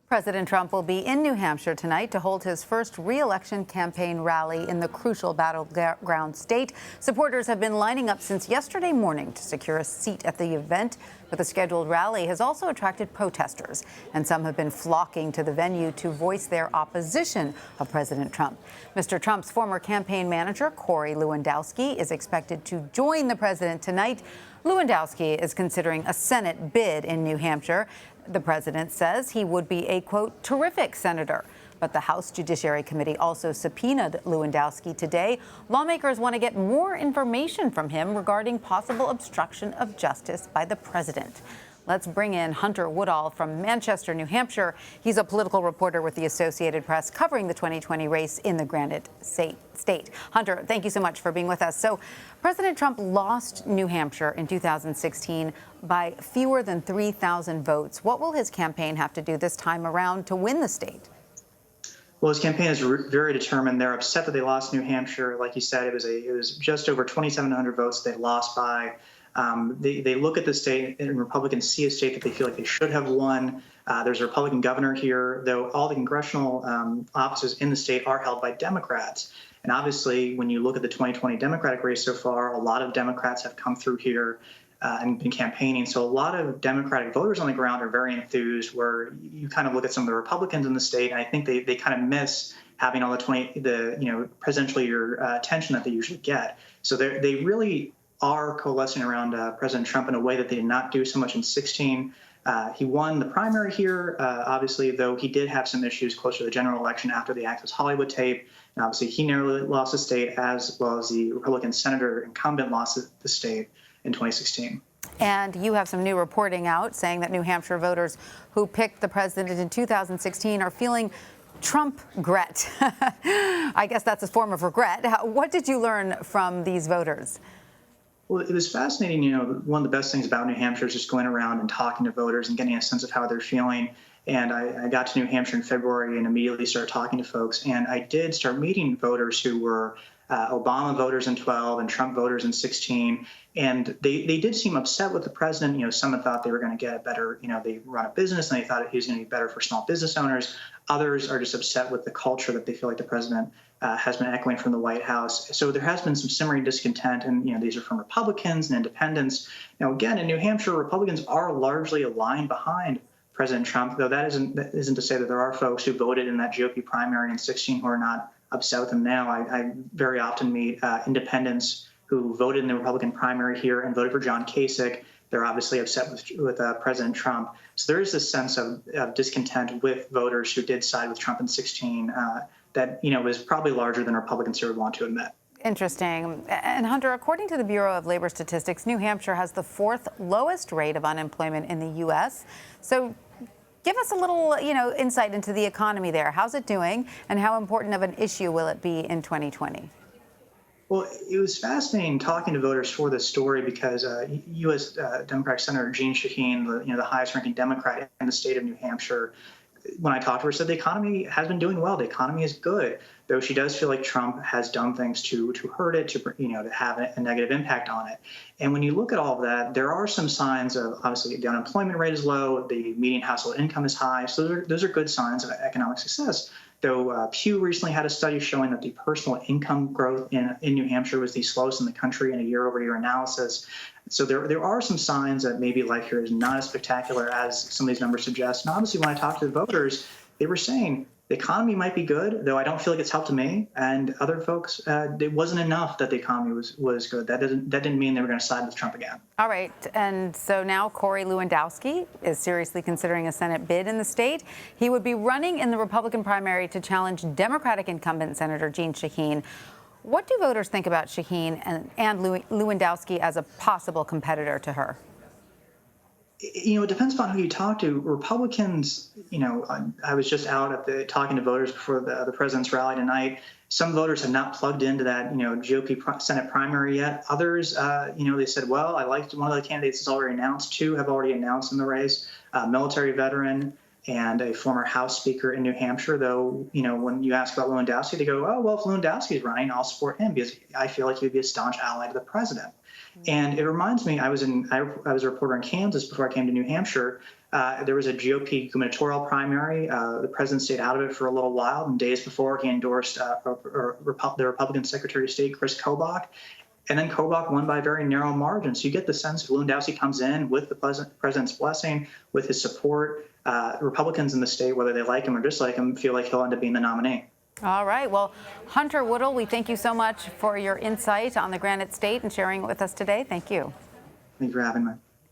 President Trump will be in New Hampshire tonight to hold his first re-election campaign rally in the crucial battleground state. Supporters have been lining up since yesterday morning to secure a seat at the event, but the scheduled rally has also attracted protesters, and some have been flocking to the venue to voice their opposition of President Trump. Mr. Trump's former campaign manager, Corey Lewandowski, is expected to join the president tonight. Lewandowski is considering a Senate bid in New Hampshire. The president says he would be a, quote, terrific senator. But the House Judiciary Committee also subpoenaed Lewandowski today. Lawmakers want to get more information from him regarding possible obstruction of justice by the president. Let's bring in Hunter Woodall from Manchester, New Hampshire. He's a political reporter with the Associated Press covering the 2020 race in the Granite State. Hunter, thank you so much for being with us. So President Trump lost New Hampshire in 2016 by fewer than 3,000 votes. What will his campaign have to do this time around to win the state? Well, his campaign is very determined. They're upset that they lost New Hampshire. Like you said, it was just over 2,700 votes they lost by. They look at the state, and Republicans see a state that they feel like they should have won. There's a Republican governor here, though all the congressional offices in the state are held by Democrats. And obviously, when you look at the 2020 Democratic race so far, a lot of Democrats have come through here and been campaigning. So a lot of Democratic voters on the ground are very enthused, where you kind of look at some of the Republicans in the state, and I think they kind of miss having all the presidential year attention that they usually get. So they really are coalescing around President Trump in a way that they did not do so much in 2016. He won the primary here, obviously, though he did have some issues closer to the general election after the Access Hollywood tape. And obviously, he narrowly lost the state, as well as the Republican senator incumbent lost the state in 2016. And you have some new reporting out saying that New Hampshire voters who picked the president in 2016 are feeling Trump-gret. I guess that's a form of regret. What did you learn from these voters? Well, it was fascinating. One of the best things about New Hampshire is just going around and talking to voters and getting a sense of how they're feeling. And I got to New Hampshire in February and immediately started talking to folks. And I did start meeting voters who were Obama voters in 12 and Trump voters in 16. And they did seem upset with the president. Some thought they were going to get a better, they run a business and they thought he was going to be better for small business owners. Others are just upset with the culture that they feel like the president has been echoing from the White House. So there has been some simmering discontent, and these are from Republicans and independents. Now, again, in New Hampshire, Republicans are largely aligned behind President Trump, though that isn't to say that there are folks who voted in that GOP primary in 2016 who are not upset with him now. I very often meet independents who voted in the Republican primary here and voted for John Kasich. They're obviously upset with President Trump. So there is this sense of discontent with voters who did side with Trump in 2016 that was probably larger than Republicans here would want to admit. Interesting. And Hunter, according to the Bureau of Labor Statistics, New Hampshire has the 4th lowest rate of unemployment in the U.S. So give us a little, insight into the economy there. How's it doing, and how important of an issue will it be in 2020? Well, it was fascinating talking to voters for this story because U.S. Democratic Senator Jeanne Shaheen, the highest-ranking Democrat in the state of New Hampshire, when I talked to her, said the economy has been doing well. The economy is good, though she does feel like Trump has done things to hurt it, to have a negative impact on it. And when you look at all of that, there are some signs of, obviously, the unemployment rate is low, the median household income is high. So those are good signs of economic success. Though Pew recently had a study showing that the personal income growth in New Hampshire was the slowest in the country in a year-over-year analysis. So there are some signs that maybe life here is not as spectacular as some of these numbers suggest. And obviously, when I talked to the voters, they were saying the economy might be good, though I don't feel like it's helped me. And other folks, it wasn't enough that the economy was good. That didn't mean they were going to side with Trump again. All right. And so now Corey Lewandowski is seriously considering a Senate bid in the state. He would be running in the Republican primary to challenge Democratic incumbent Senator Jeanne Shaheen. What do voters think about Shaheen and Lewandowski as a possible competitor to her? It depends upon who you talk to. Republicans, I was just out talking to voters before the president's rally tonight. Some voters have not plugged into that, GOP Senate primary yet. Others, they said, well, I liked one of the candidates that's already announced. 2 have already announced in the race, a military veteran and a former House Speaker in New Hampshire. Though, when you ask about Lewandowski, they go, oh, well, if Lewandowski's running, I'll support him because I feel like he would be a staunch ally to the president. And it reminds me, I was a reporter in Kansas before I came to New Hampshire. There was a GOP gubernatorial primary. The president stayed out of it for a little while, and days before he endorsed the Republican Secretary of State, Chris Kobach. And then Kobach won by a very narrow margin. So you get the sense if Lewandowski comes in with the president's blessing, with his support, Republicans in the state, whether they like him or dislike him, feel like he'll end up being the nominee. All right. Well, Hunter Woodall, we thank you so much for your insight on the Granite State and sharing it with us today. Thank you. Thank you for having me.